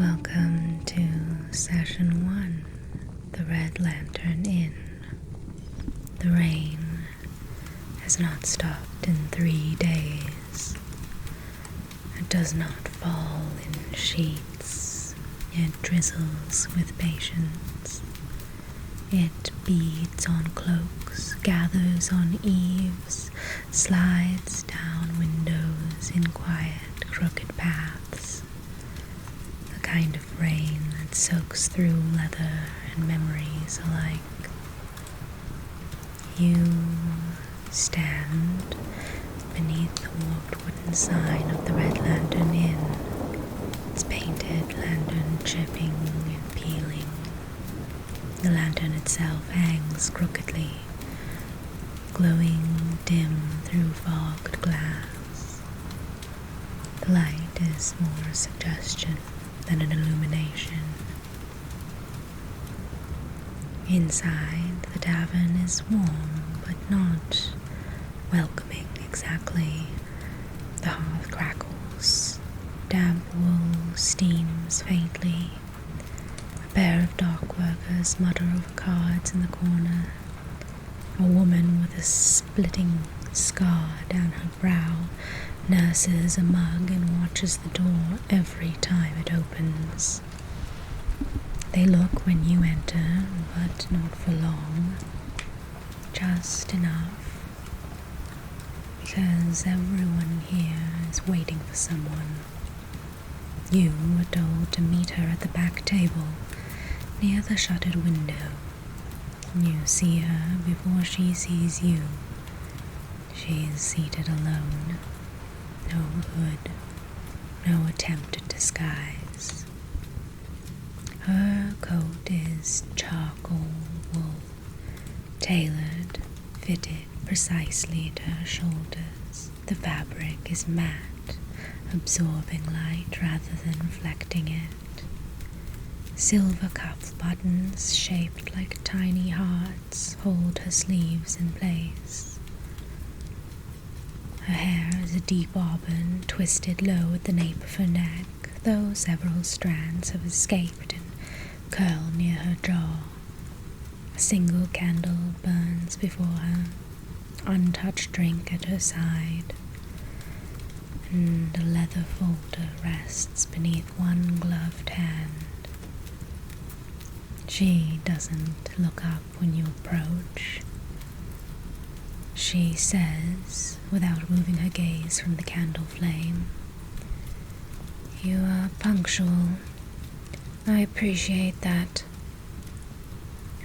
Welcome to Session 1, the Red Lantern Inn. The rain has not stopped in 3 days. It does not fall in sheets. It drizzles with patience. It beads on cloaks, gathers on eaves, slides down windows in quiet, crooked paths. The kind of rain that soaks through leather and memories alike. You stand beneath the warped wooden sign of the Red Lantern Inn, its painted lantern chipping and peeling. The lantern itself hangs crookedly, glowing dim through fogged glass. The light is more a suggestion than an illumination. Inside, the tavern is warm, but not welcoming exactly. The hearth crackles, damp wool steams faintly. A pair of dock workers mutter over cards in the corner. A woman with a splitting scar down her brow nurses a mug and watches the door every time it opens. They look when you enter, but not for long. Just enough. Because everyone here is waiting for someone. You were told to meet her at the back table, near the shuttered window. You see her before she sees you. She is seated alone. No hood, no attempt at disguise. Her coat is charcoal wool, tailored, fitted precisely to her shoulders. The fabric is matte, absorbing light rather than reflecting it. Silver cuff buttons shaped like tiny hearts hold her sleeves in place. Her hair is a deep auburn, twisted low at the nape of her neck, though several strands have escaped and curl near her jaw. A single candle burns before her, untouched drink at her side, and a leather folder rests beneath one gloved hand. She doesn't look up when you approach. She says, without moving her gaze from the candle flame, "You are punctual. I appreciate that."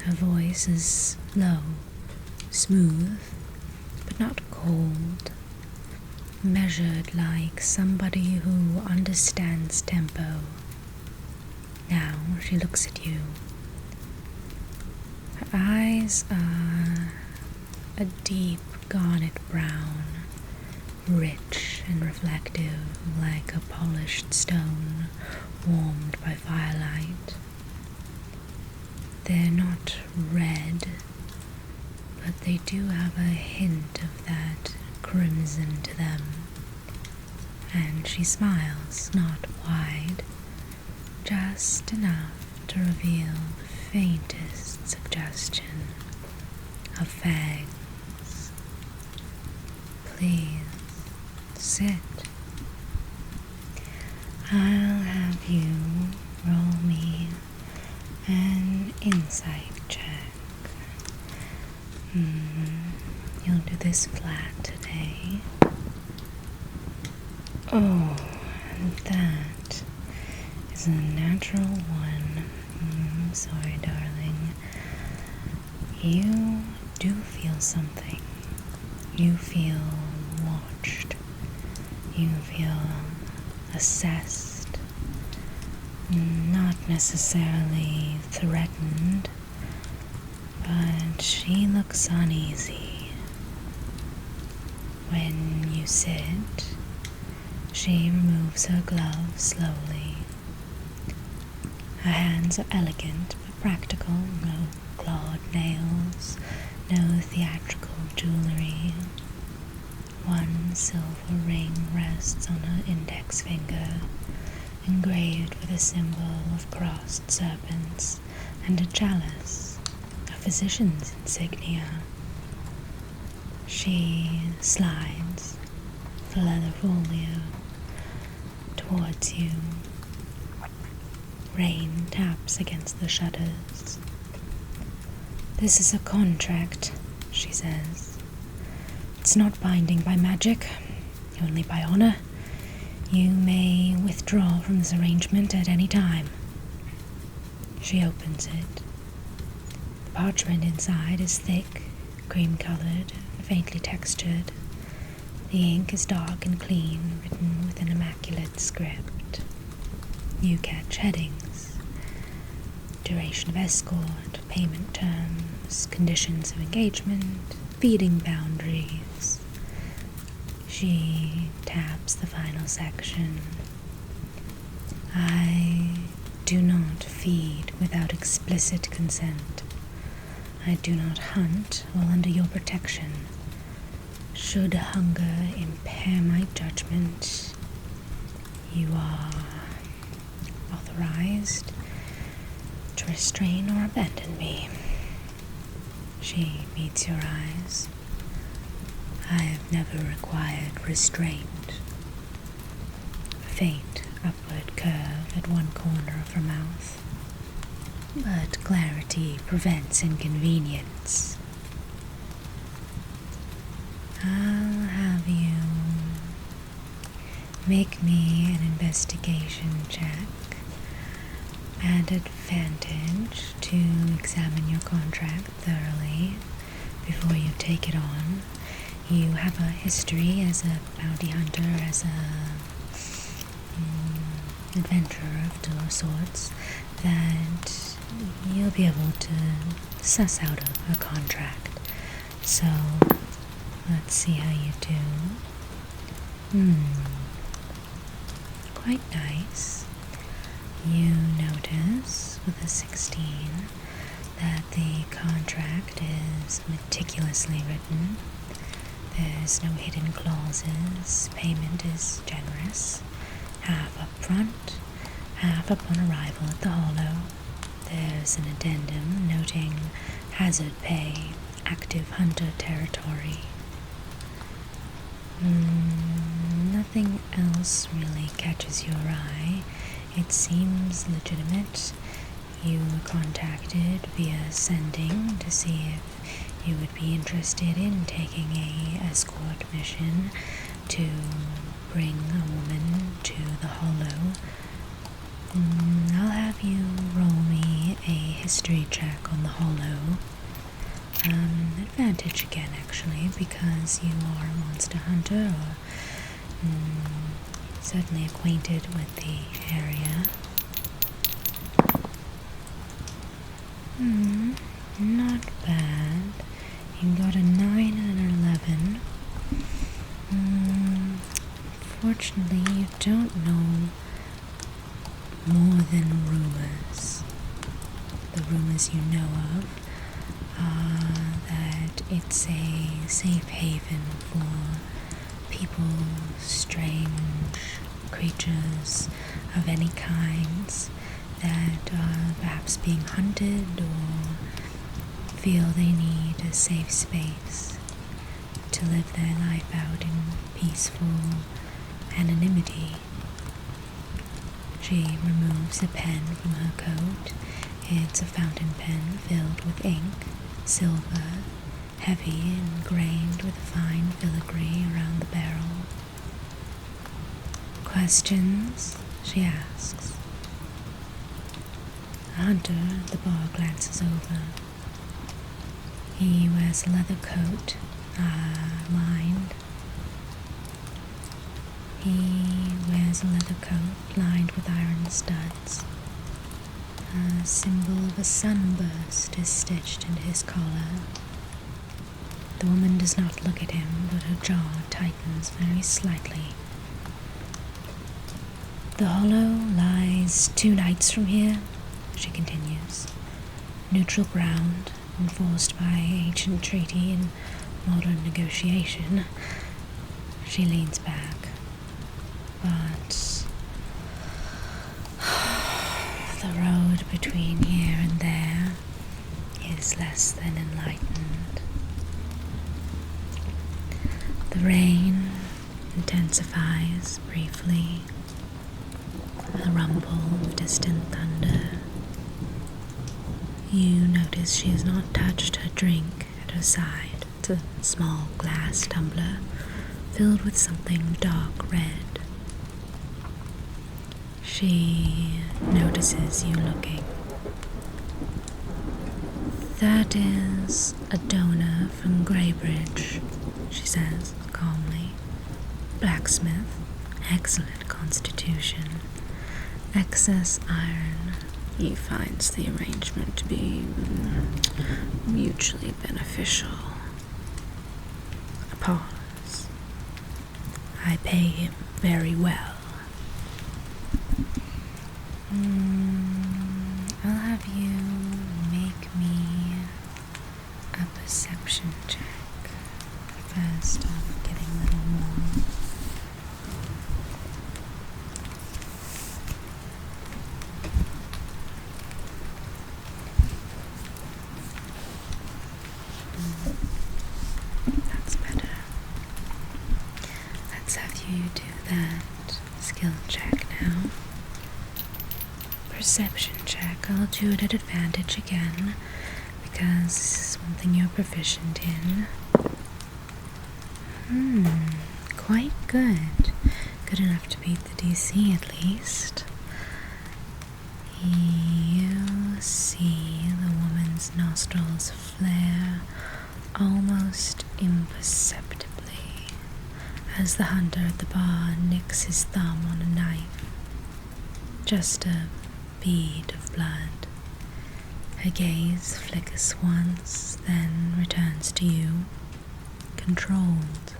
Her voice is low, smooth, but not cold, measured like somebody who understands tempo. Now she looks at you. Her eyes are a deep garnet brown, rich and reflective like a polished stone warmed by firelight. They're not red, but they do have a hint of that crimson to them. And she smiles, not wide, just enough to reveal the faintest suggestion of fangs. Please, sit. I'll have you roll me an insight check. You'll do this flat today. Oh, that is a natural one. Sorry, darling. You do feel something. You feel watched. You feel assessed. Not necessarily threatened, but she looks uneasy. When you sit, she removes her gloves slowly. Her hands are elegant but practical, no clawed nails, no theatrical jewelry. One silver ring rests on her index finger, engraved with a symbol of crossed serpents and a chalice, a physician's insignia. She slides the leather folio towards you. Rain taps against the shutters. "This is a contract," she says. "It's not binding by magic, only by honor. You may withdraw from this arrangement at any time." She opens it. The parchment inside is thick, cream-colored, and faintly textured. The ink is dark and clean, written with an immaculate script. You catch headings: duration of escort, payment terms, conditions of engagement, feeding boundaries. She taps the final section. "I do not feed without explicit consent. I do not hunt while under your protection. Should hunger impair my judgment, you are authorized to restrain or abandon me." She meets your eyes. "I have never required restraint." A faint upward curve at one corner of her mouth. "But clarity prevents inconvenience. I'll have you make me an investigation check at advantage to examine your contract thoroughly before you take it on. You have a history as a bounty hunter, as a adventurer of sorts, that you'll be able to suss out a contract. So, let's see how you do. Quite nice. You notice, with a 16, that the contract is meticulously written. There's no hidden clauses. Payment is generous. Half up front, half upon arrival at the Hollow. There's an addendum noting hazard pay, active hunter territory. Nothing else really catches your eye. It seems legitimate. You were contacted via sending to see if you would be interested in taking a escort mission to bring a woman to the Hollow. I'll have you roll me a history check on the Hollow. Advantage again, actually, because you are a monster hunter, or certainly acquainted with the area. Not bad. You got a 9 and an 11. Fortunately, you don't know more than rumors. The rumors you know of are that it's a safe haven for people, strange creatures of any kinds that are perhaps being hunted or feel they need a safe space to live their life out in peaceful anonymity. She removes a pen from her coat. It's a fountain pen filled with ink, silver, heavy and grained with fine filigree around the barrel. "Questions?" she asks. The hunter at the bar glances over. He wears a leather coat, lined. He wears a leather coat lined with iron studs. A symbol of a sunburst is stitched into his collar. The woman does not look at him, but her jaw tightens very slightly. "The Hollow lies 2 nights from here," she continues. "Neutral ground, enforced by ancient treaty and modern negotiation." She leans back. "But The road between here and there is less than enlightened. The rain intensifies briefly, a rumble of distant thunder. You notice she has not touched her drink at her side. It's a small glass tumbler filled with something dark red. She notices you looking. That is a donor from Greybridge, she says calmly. Blacksmith, excellent constitution, excess iron. He finds the arrangement to be mutually beneficial. A pause. I pay him very well. I'll have you make me a perception check. First, I'm getting a little more. That's better. Let's have you do that skill check now. Perception check. I'll do it at advantage again because this is something you're proficient in. Quite good. Good enough to beat the DC at least. You see the woman's nostrils flare almost imperceptibly as the hunter at the bar nicks his thumb on a knife. Just a bead of blood. Her gaze flickers once, then returns to you, controlled.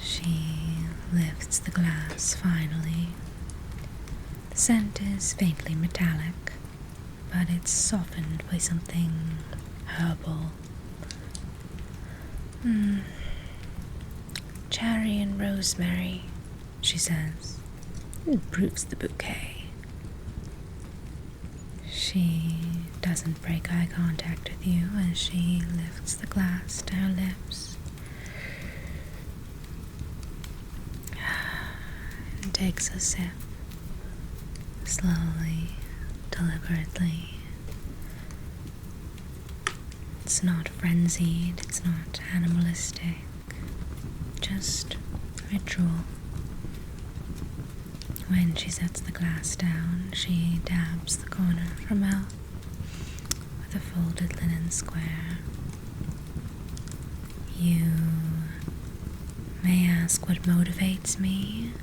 She lifts the glass finally. The scent is faintly metallic, but it's softened by something herbal. Cherry and rosemary, she says. Improves the bouquet. She doesn't break eye contact with you as she lifts the glass to her lips and takes a sip, slowly, deliberately. It's not frenzied, it's not animalistic, just ritual. When she sets the glass down, she dabs the corner of her mouth with a folded linen square. You may ask what motivates me,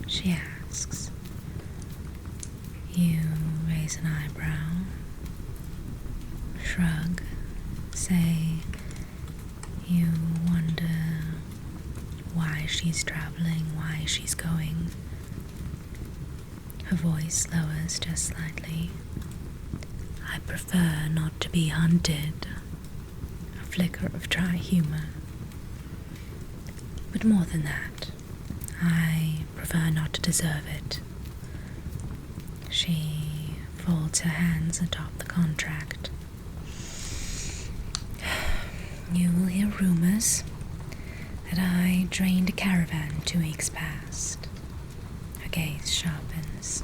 she asks. You raise an eyebrow, shrug, say you wonder why she's traveling, why she's going. Her voice lowers just slightly. I prefer not to be hunted. A flicker of dry humor. But more than that, I prefer not to deserve it. She folds her hands atop the contract. You will hear rumors that I drained a caravan 2 weeks past. Her gaze sharpens.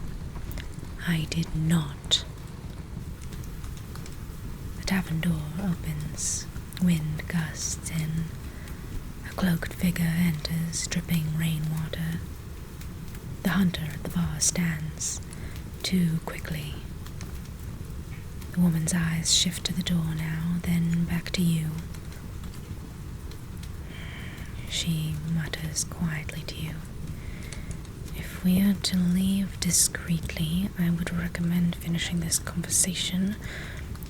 I did not. The tavern door opens. Wind gusts in. A cloaked figure enters, dripping rainwater. The hunter at the bar stands, too quickly. The woman's eyes shift to the door now, then back to you. She mutters quietly to you. If we are to leave discreetly, I would recommend finishing this conversation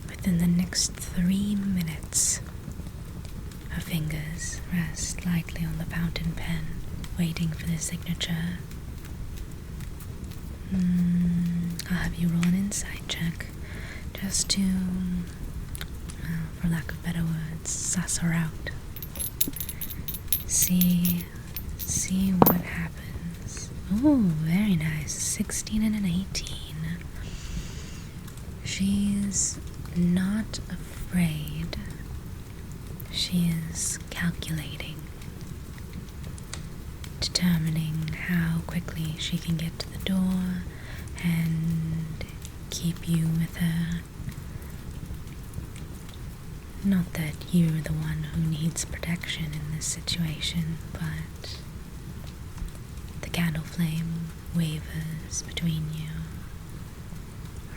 within the next 3 minutes. Her fingers rest lightly on the fountain pen, waiting for the signature. I'll have you roll an insight check, just to, for lack of better words, suss her out. See what happens Oh, very nice. 16 and an 18. She's not afraid. She is calculating, determining how quickly she can get to the door and keep you with her. Not that you're the one who needs protection in this situation, but the candle flame wavers between you.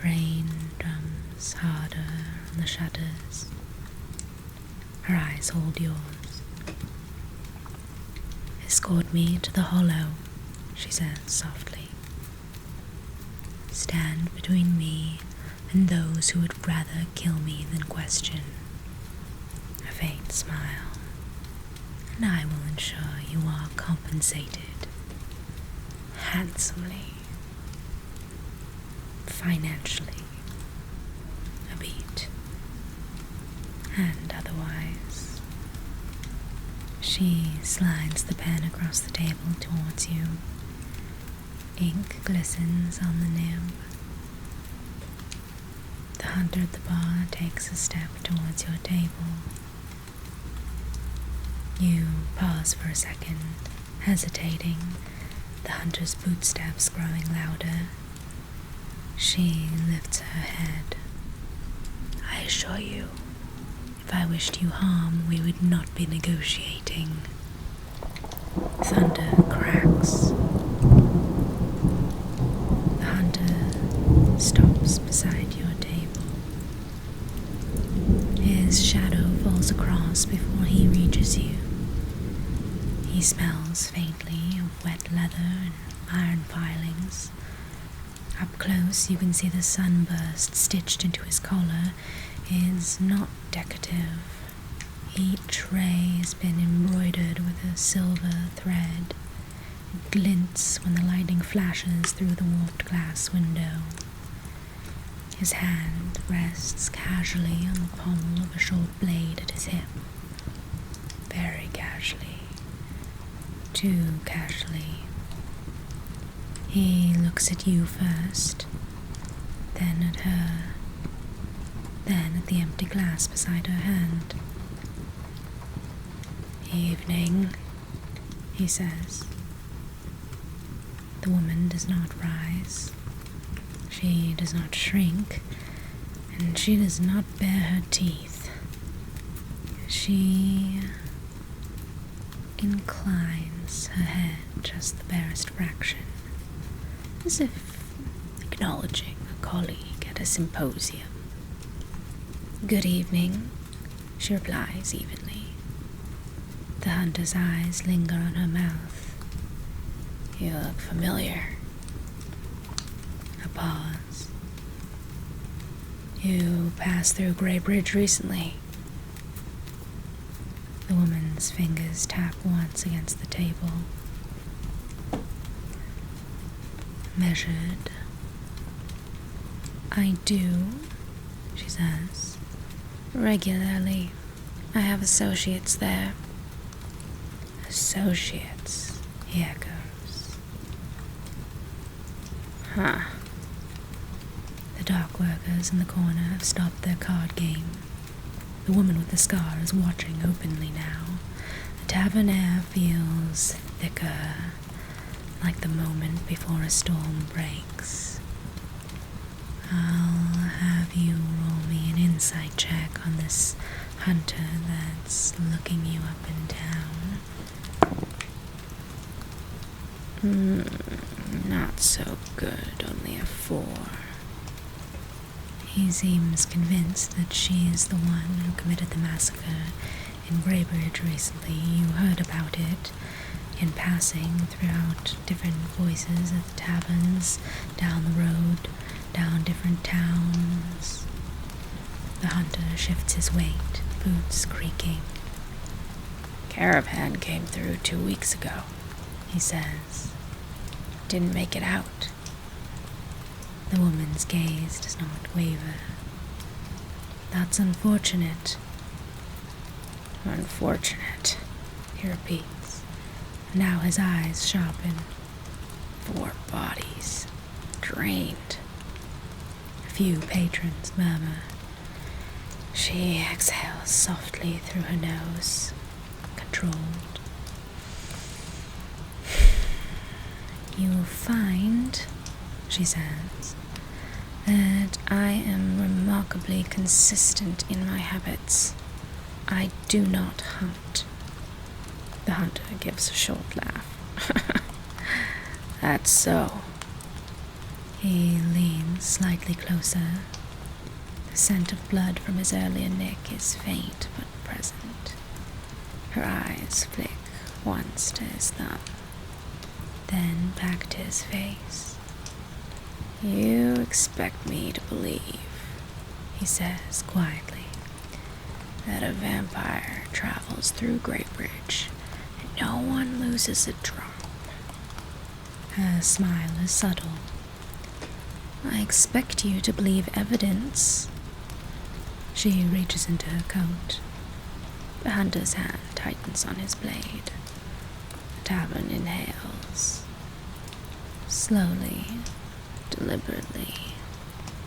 Rain drums harder on the shutters. Her eyes hold yours. "Escort me to the hollow," she says softly. "Stand between me and those who would rather kill me than question." A faint smile. "And I will ensure you are compensated handsomely, financially, a beat, and otherwise." She slides the pen across the table towards you. Ink glistens on the nib. The hunter at the bar takes a step towards your table. You pause for a second, hesitating, the hunter's footsteps growing louder. She lifts her head. "I assure you, if I wished you harm, we would not be negotiating." Thunder cracks. The hunter stops beside your table. His shadow falls across before he reaches you. He smells faintly of wet leather and iron filings. Up close, you can see the sunburst stitched into his collar is not decorative. Each ray has been embroidered with a silver thread. It glints when the lightning flashes through the warped glass window. His hand rests casually on the pommel of a short blade at his hip. Very casually. Too casually. He looks at you first, then at her, then at the empty glass beside her hand. "Evening," he says. The woman does not rise. She does not shrink, and she does not bare her teeth. She inclines her head just the barest fraction, as if acknowledging a colleague at a symposium. "Good evening," she replies evenly. The hunter's eyes linger on her mouth. "You look familiar." A pause. "You passed through Grey Bridge recently." The woman's fingers tap once against the table. Measured. "I do," she says. "Regularly. I have associates there." "Associates," he echoes. "Huh." The dock workers in the corner have stopped their card game. The woman with the scar is watching openly now. The tavern air feels thicker, like the moment before a storm breaks. I'll have you roll me an insight check on this hunter that's looking you up and down. Not so good, only a 4. He seems convinced that she is the one who committed the massacre in Greybridge recently. You heard about it in passing throughout different voices at the taverns, down the road, down different towns. The hunter shifts his weight, boots creaking. "Caravan came through 2 weeks ago," he says. "Didn't make it out." The woman's gaze does not waver. "That's unfortunate." "Unfortunate," he repeats. Now his eyes sharpen. "For bodies, drained. A few patrons murmur. She exhales softly through her nose, controlled. You'll find, she says, that I am remarkably consistent in my habits. I do not hunt. The hunter gives a short laugh. That's so. He leans slightly closer. The scent of blood from his earlier nick is faint but present. Her eyes flick once to his thumb, then back to his face. You expect me to believe, he says quietly, that a vampire travels through Greybridge and no one loses a drop. Her smile is subtle. I expect you to believe evidence. She reaches into her coat. The hunter's hand tightens on his blade. The tavern inhales. Slowly, deliberately,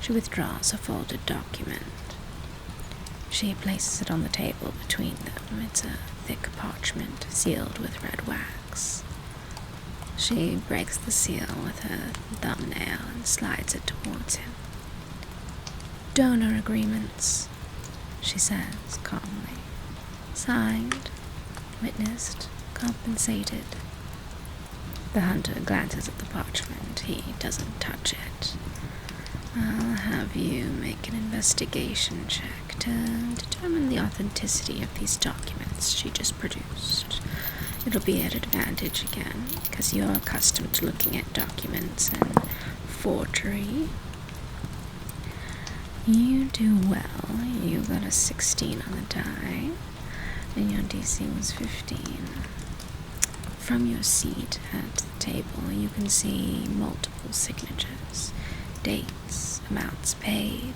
she withdraws a folded document. She places it on the table between them. It's a thick parchment sealed with red wax. She breaks the seal with her thumbnail and slides it towards him. Donor agreements, she says calmly. Signed, witnessed, compensated. The hunter glances at the parchment. He doesn't touch it. I'll have you make an investigation check to determine the authenticity of these documents she just produced. It'll be at advantage again, because you're accustomed to looking at documents and forgery. You do well. You got a 16 on the die, and your DC was 15. From your seat at the table, you can see multiple signatures, dates, amounts paid,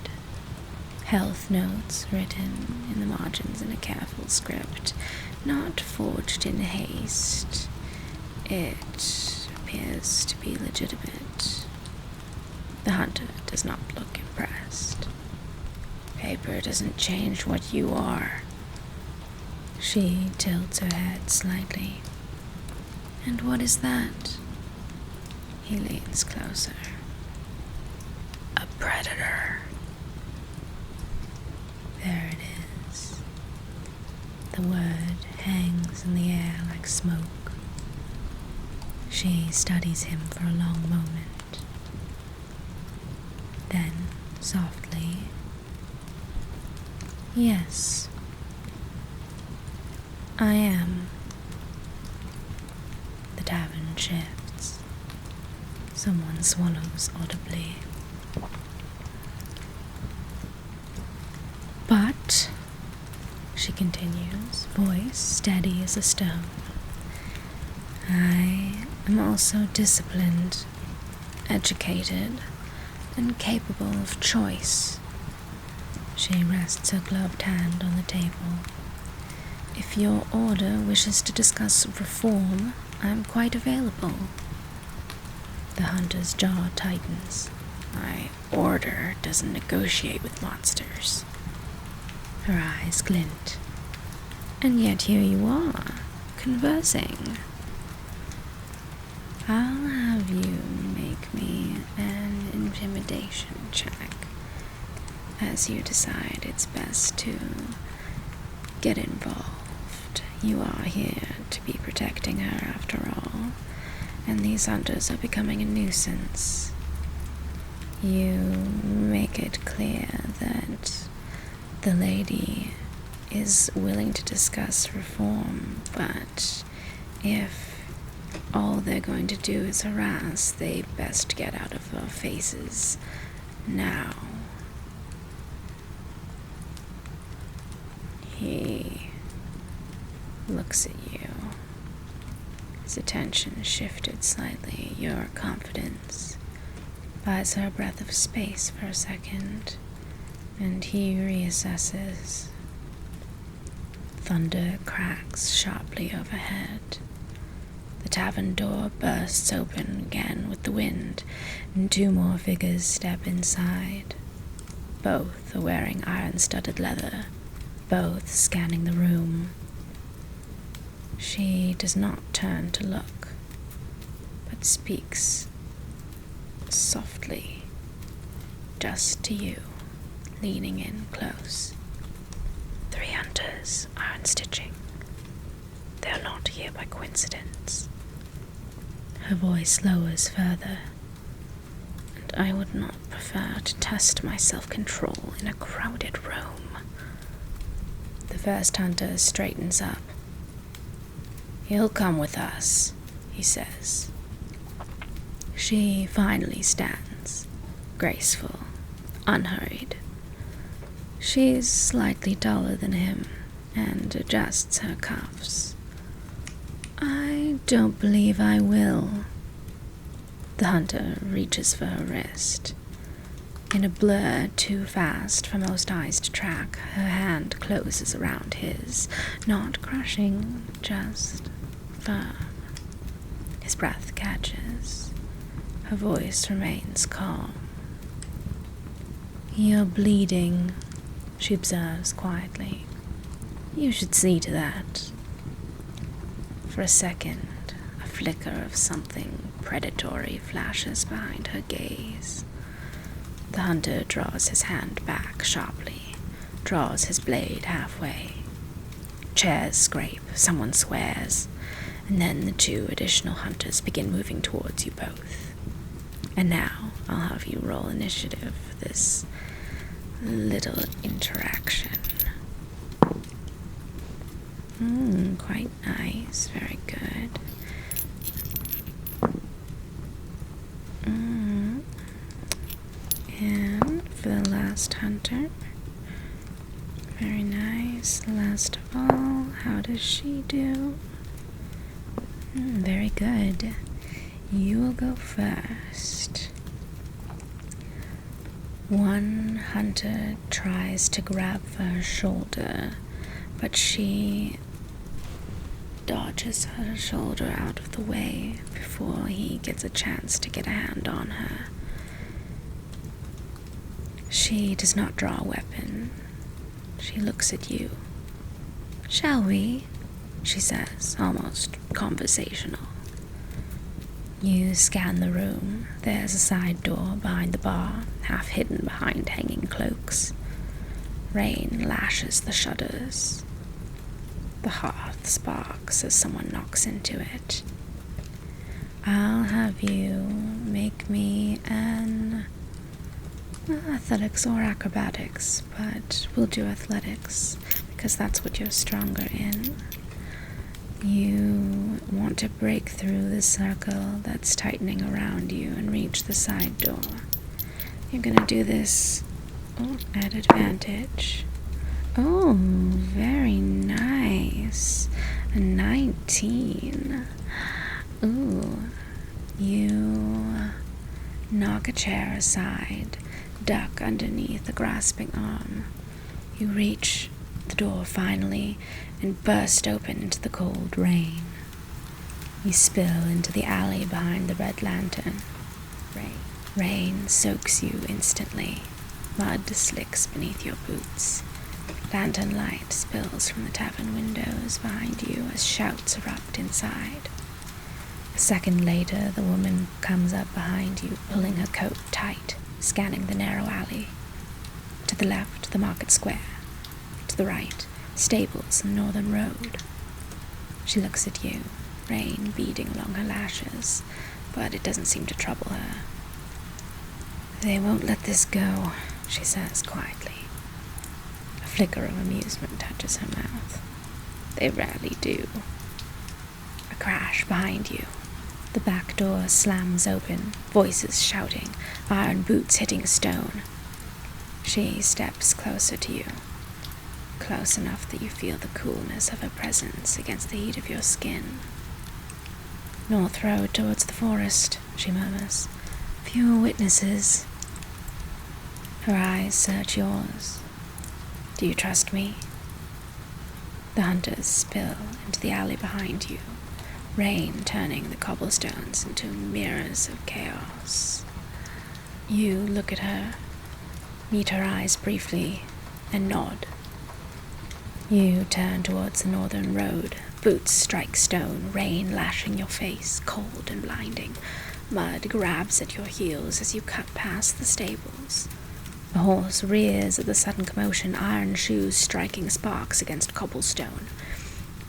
health notes written in the margins in a careful script, not forged in haste. It appears to be legitimate. The hunter does not look impressed. Paper doesn't change what you are. She tilts her head slightly. And what is that? He leans closer. A predator. There it is. The word hangs in the air like smoke. She studies him for a long moment. Then, softly, yes, I am. The tavern shifts. Someone swallows audibly. But, she continues, voice steady as a stone, I am also disciplined, educated, and capable of choice. She rests her gloved hand on the table. If your order wishes to discuss reform, I am quite available. The hunter's jaw tightens. My order doesn't negotiate with monsters. Her eyes glint. And yet here you are, conversing. I'll have you make me an intimidation check, as you decide it's best to get involved. You are here to be protecting her after all, and these hunters are becoming a nuisance. You make it clear that the lady is willing to discuss reform, but if all they're going to do is harass, they best get out of our faces now. He looks at you. His attention shifted slightly. Your confidence buys her a breath of space for a second, and he reassesses. Thunder cracks sharply overhead. The tavern door bursts open again with the wind, and 2 more figures step inside. Both are wearing iron-studded leather, both scanning the room. She does not turn to look, but speaks softly, just to you, leaning in close. 3 hunters are unstitching. They are not here by coincidence. Her voice lowers further, and I would not prefer to test my self-control in a crowded room. The first hunter straightens up. "He'll come with us," he says. She finally stands, graceful, unhurried. She's slightly taller than him and adjusts her cuffs. "I don't believe I will." The hunter reaches for her wrist. In a blur too fast for most eyes to track, her hand closes around his, not crushing, just firm. His breath catches. Her voice remains calm. "You're bleeding," she observes quietly. "You should see to that." For a second, a flicker of something predatory flashes behind her gaze. The hunter draws his hand back sharply, draws his blade halfway. Chairs scrape, someone swears, and then the 2 additional hunters begin moving towards you both. And now I'll have you roll initiative for this little interaction. Quite nice, very good. And for the last hunter, very nice. Last of all, how does she do? Very good. You will go first. 1 hunter tries to grab for her shoulder, but she dodges her shoulder out of the way before he gets a chance to get a hand on her. She does not draw a weapon. She looks at you. "Shall we?" she says, almost conversational. You scan the room. There's a side door behind the bar, half hidden behind hanging cloaks. Rain lashes the shutters. The hearth sparks as someone knocks into it. "I'll have you make me an athletics or acrobatics, but we'll do athletics because that's what you're stronger in. You want to break through the circle that's tightening around you and reach the side door. You're gonna do this at advantage. Oh, very nice. A 19. Ooh, you knock a chair aside, duck underneath a grasping arm. You reach the door finally and burst open into the cold rain. You spill into the alley behind the red lantern. Rain soaks you instantly. Mud slicks beneath your boots. Lantern light spills from the tavern windows behind you as shouts erupt inside. A second later, the woman comes up behind you, pulling her coat tight, scanning the narrow alley. To the left, the market square. To the right, stables and northern road. She looks at you, rain beading along her lashes, but it doesn't seem to trouble her. "They won't let this go," she says quietly. A flicker of amusement touches her mouth. "They rarely do." A crash behind you. The back door slams open, voices shouting, iron boots hitting stone. She steps closer to you, close enough that you feel the coolness of her presence against the heat of your skin. "North road towards the forest," she murmurs. "Fewer witnesses." Her eyes search yours. "Do you trust me?" The hunters spill into the alley behind you, rain turning the cobblestones into mirrors of chaos. You look at her, meet her eyes briefly, and nod. You turn towards the northern road. Boots strike stone, rain lashing your face, cold and blinding. Mud grabs at your heels as you cut past the stables. The horse rears at the sudden commotion, iron shoes striking sparks against cobblestone.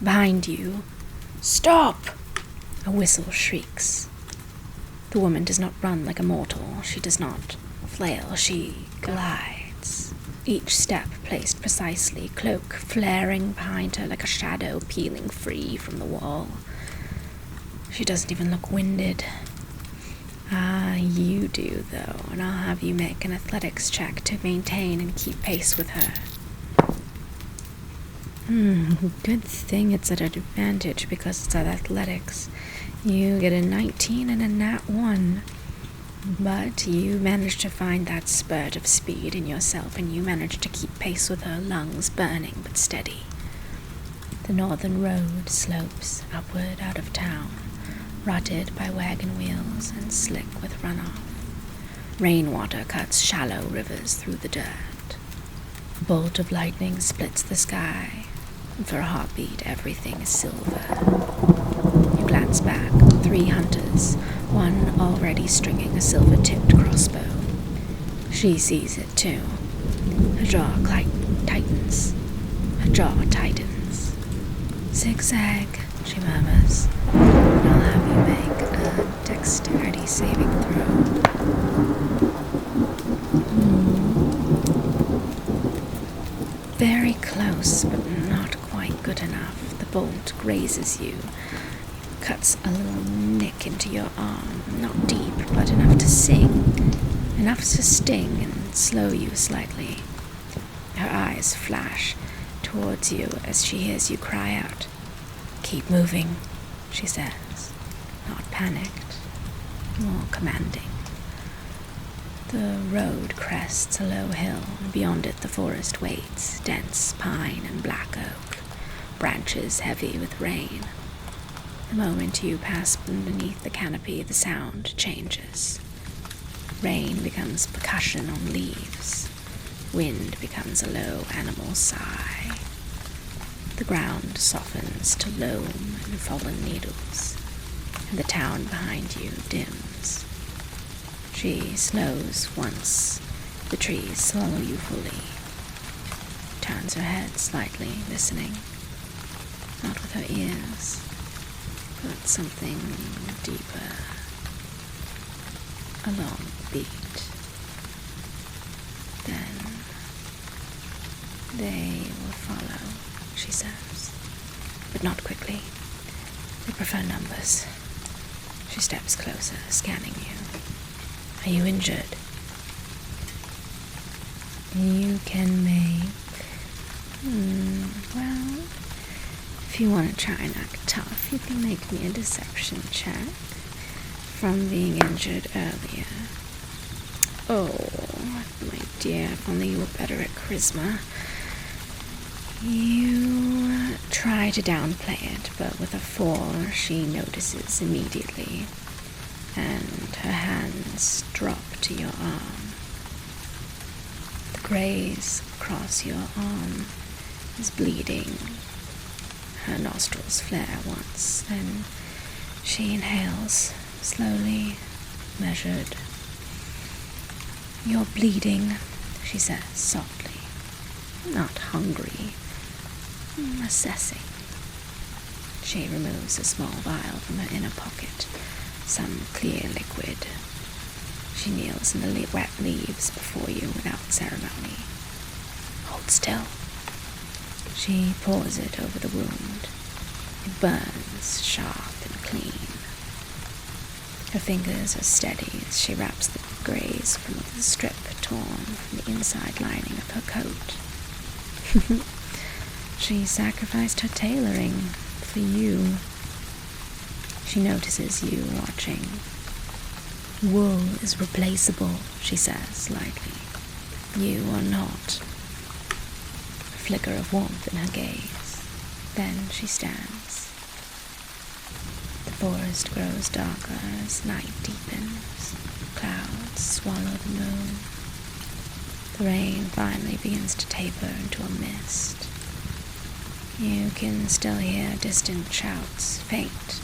Behind you, "Stop!" a whistle shrieks. The woman does not run like a mortal. She does not flail. She glides. Each step placed precisely, cloak flaring behind her like a shadow peeling free from the wall. She doesn't even look winded. You do, though, and I'll have you make an athletics check to maintain and keep pace with her. Good thing it's at an advantage because it's at athletics. You get a 19 and a nat 1. But you manage to find that spurt of speed in yourself, and you manage to keep pace with her, lungs burning but steady. The northern road slopes upward out of town, rutted by wagon wheels and slick with runoff. Rainwater cuts shallow rivers through the dirt. A bolt of lightning splits the sky, and for a heartbeat everything is silver. You glance back, 3 hunters, one already stringing a silver-tipped crossbow. She sees it too. Her jaw tightens. "Zigzag," she murmurs. "And I'll have you make a dexterity saving throw." Very close, but not quite good enough. The bolt grazes you, cuts a little nick into your arm, not deep, but enough to sting and slow you slightly. Her eyes flash towards you as she hears you cry out. "Keep moving," she says, not panicked, more commanding. The road crests a low hill, and beyond it the forest waits, dense pine and black oak, branches heavy with rain. The moment you pass underneath the canopy, the sound changes. Rain becomes percussion on leaves. Wind becomes a low animal sigh. The ground softens to loam and fallen needles, and the town behind you dims. She slows once. The trees swallow you fully. Turns her head slightly, listening. Not with her ears, but something deeper. A long beat. Then they will follow, she says, but not quickly. They prefer numbers. She steps closer, scanning you. "Are you injured?" You can make... well, if you want to try and act tough, you can make me a deception check from being injured earlier. Oh, my dear, if only you were better at charisma. You try to downplay it, but with a 4, she notices immediately, and her hands drop to your arm. The graze across your arm is bleeding. Her nostrils flare once, then she inhales, slowly, measured. "You're bleeding," she says softly. "Not hungry. Assessing." She removes a small vial from her inner pocket, some clear liquid. She kneels in the wet leaves before you without ceremony. "Hold still." She pours it over the wound. It burns sharp and clean. Her fingers are steady as she wraps the graze from the strip torn from the inside lining of her coat. She sacrificed her tailoring for you. She notices you watching. "Wool is replaceable," she says lightly. "You are not." A flicker of warmth in her gaze. Then she stands. forest grows darker as night deepens. Clouds swallow the moon. The rain finally begins to taper into a mist. You can still hear distant shouts, faint.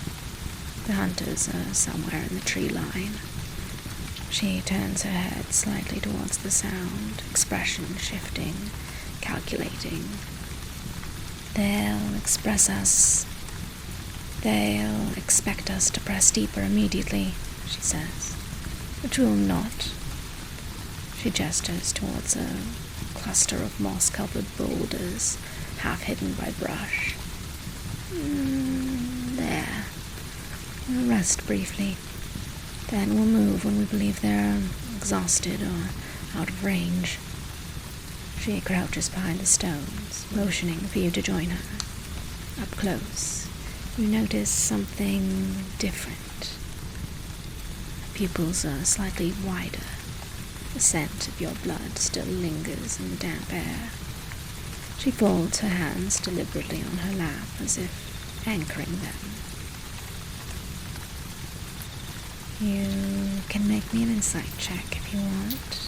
The hunters are somewhere in the tree line. She turns her head slightly towards the sound, expression shifting, calculating. They'll expect us to press deeper immediately, she says, but we will not. She gestures towards a cluster of moss-covered boulders, half hidden by brush. There. We'll rest briefly. Then we'll move when we believe they're exhausted or out of range. She crouches behind the stones, motioning for you to join her. Up close, you notice something different. Her pupils are slightly wider. The scent of your blood still lingers in the damp air. She folds her hands deliberately on her lap as if anchoring them. You can make me an insight check if you want.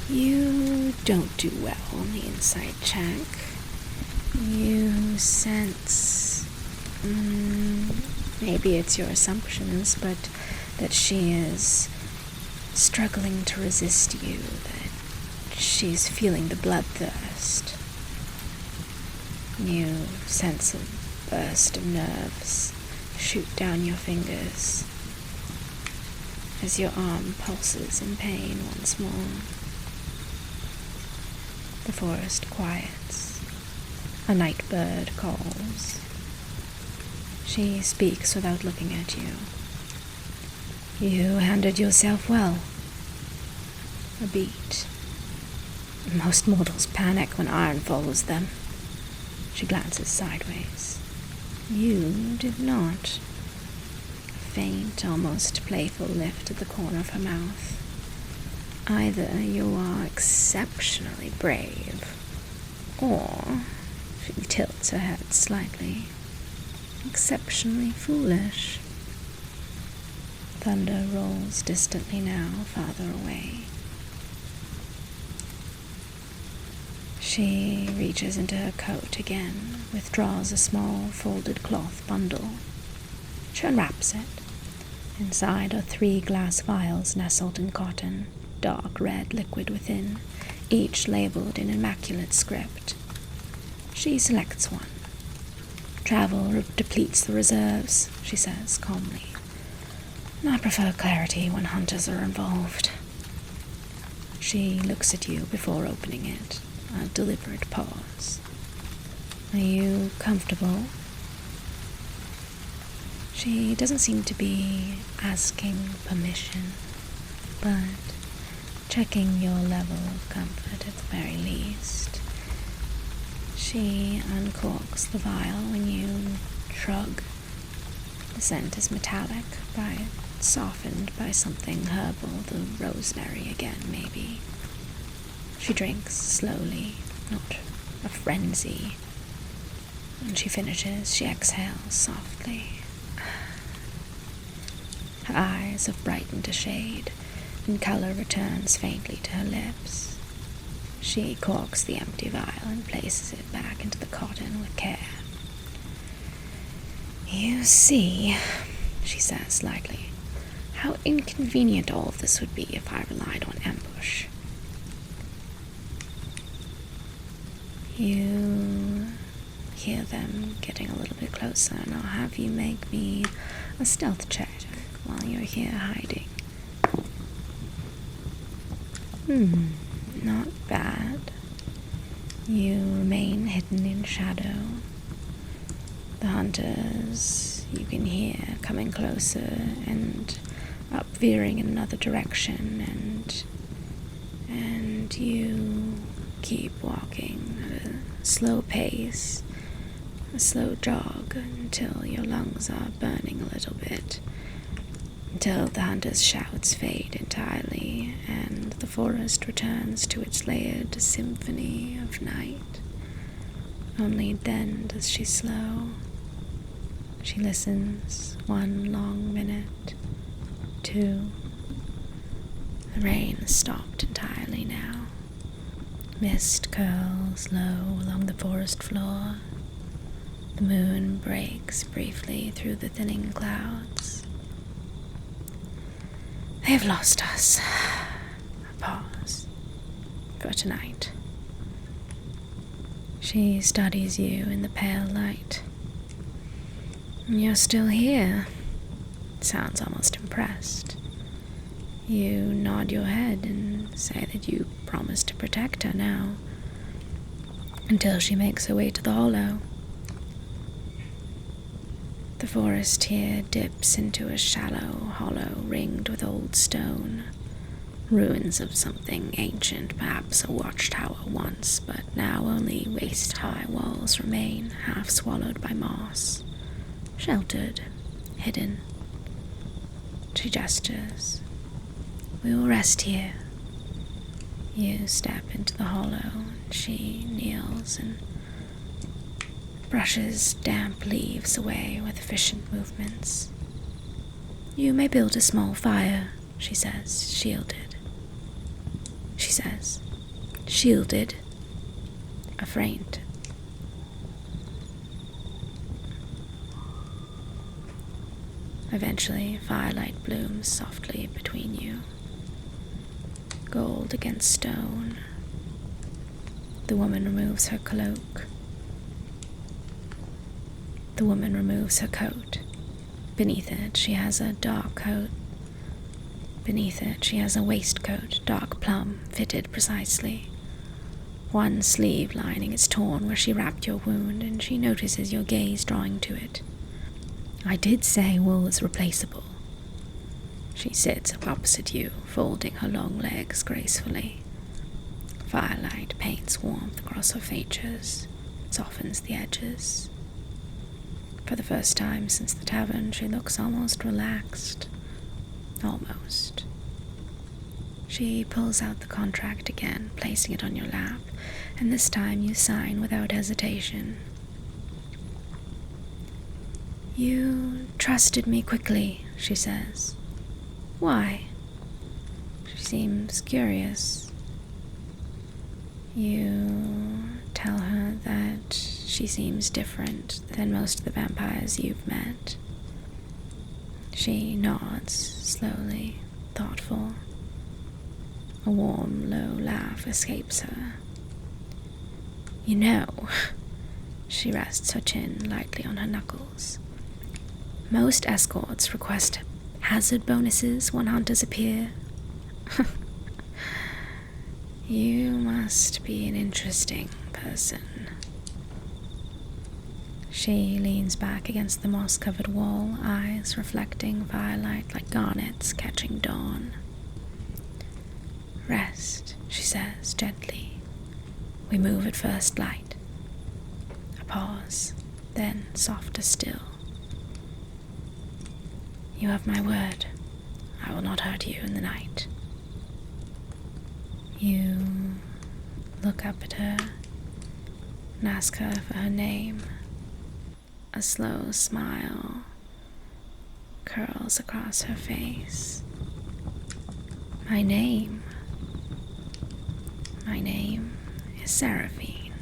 You don't do well on the insight check. You sense, maybe it's your assumptions, but that she is struggling to resist you, that she's feeling the bloodthirst. You sense a burst of nerves shoot down your fingers as your arm pulses in pain once more. The forest quiets. A night bird calls. She speaks without looking at you. You handled yourself well. A beat. Most mortals panic when iron follows them. She glances sideways. You did not. A faint, almost playful lift at the corner of her mouth. Either you are exceptionally brave, or, she tilts her head slightly, exceptionally foolish. Thunder rolls distantly now, farther away. She reaches into her coat again, withdraws a small folded cloth bundle. She unwraps it. Inside are 3 glass vials nestled in cotton, dark red liquid within, each labeled in immaculate script. She selects one. Travel depletes the reserves, she says calmly. I prefer clarity when hunters are involved. She looks at you before opening it, a deliberate pause. Are you comfortable? She doesn't seem to be asking permission, but checking your level of comfort at the very least. She uncorks the vial when you shrug. The scent is metallic, softened by something herbal, the rosemary again, maybe. She drinks slowly, not a frenzy. When she finishes, she exhales softly. Her eyes have brightened a shade, and color returns faintly to her lips. She corks the empty vial and places it back into the cotton with care. You see, she says lightly, how inconvenient all of this would be if I relied on ambush. You hear them getting a little bit closer, and I'll have you make me a stealth check while you're here hiding. Not bad. You remain hidden in shadow. The hunters you can hear coming closer and up veering in another direction, and you keep walking at a slow pace, a slow jog until your lungs are burning a little bit, until the hunter's shouts fade entirely and the forest returns to its layered symphony of night. Only then does she slow. She listens 1 long minute, 2. The rain has stopped entirely now. Mist curls low along the forest floor. The moon breaks briefly through the thinning clouds. They have lost us. A pause. For tonight. She studies you in the pale light. You're still here. Sounds almost impressed. You nod your head and say that you promise to protect her now, until she makes her way to the hollow. The forest here dips into a shallow hollow ringed with old stone. Ruins of something ancient, perhaps a watchtower once, but now only waist-high walls remain, half swallowed by moss. Sheltered, hidden. She gestures. We will rest here. You step into the hollow, and she kneels and brushes damp leaves away with efficient movements. You may build a small fire, she says, shielded. She says, shielded, afraid. Eventually, firelight blooms softly between you. Gold against stone. The woman removes her cloak. The woman removes her coat. Beneath it, she has a dark coat. Beneath it, she has a waistcoat, dark plum, fitted precisely. One sleeve lining is torn where she wrapped your wound, and she notices your gaze drawing to it. I did say wool is replaceable. She sits up opposite you, folding her long legs gracefully. Firelight paints warmth across her features, softens the edges. For the first time since the tavern, she looks almost relaxed. Almost. She pulls out the contract again, placing it on your lap, and this time you sign without hesitation. You trusted me quickly, she says. Why? She seems curious. You tell her that she seems different than most of the vampires you've met. She nods, slowly, thoughtful. A warm, low laugh escapes her. You know, she rests her chin lightly on her knuckles. Most escorts request hazard bonuses when hunters appear. You must be an interesting person. She leans back against the moss-covered wall, eyes reflecting firelight like garnets catching dawn. Rest, she says gently. We move at first light. A pause, then softer still. You have my word. I will not hurt you in the night. You look up at her and ask her for her name. A slow smile curls across her face. My name is Seraphine.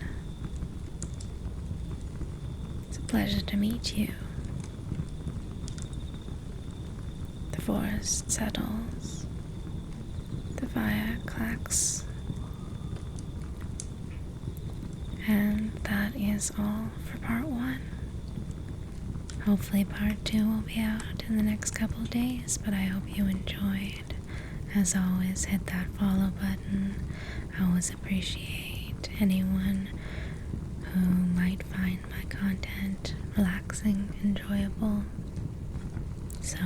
It's a pleasure to meet you. The forest settles. The fire clacks. And that is all for part 1. Hopefully part 2 will be out in the next couple of days, but I hope you enjoyed. As always, hit that follow button. I always appreciate anyone who might find my content relaxing, enjoyable. So,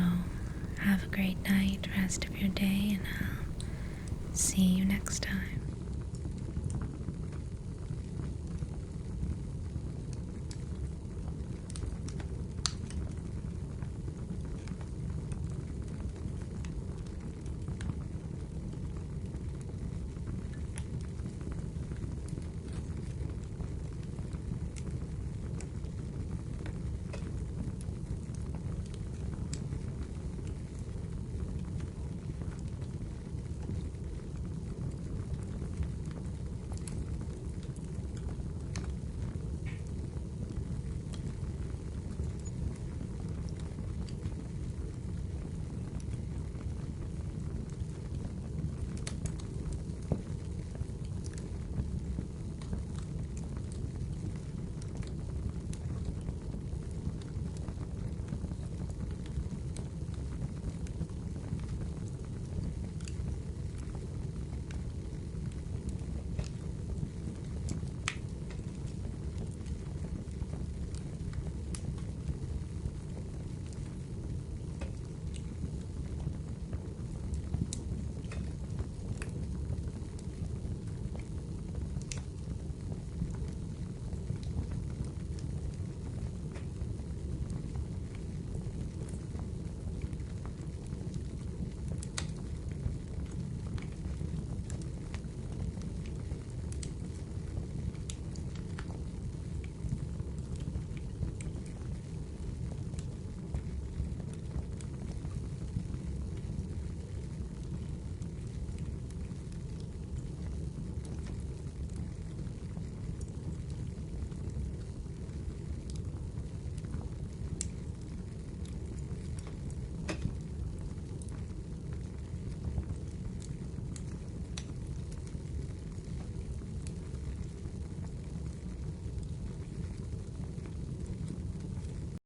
have a great night, rest of your day, and I'll see you next time.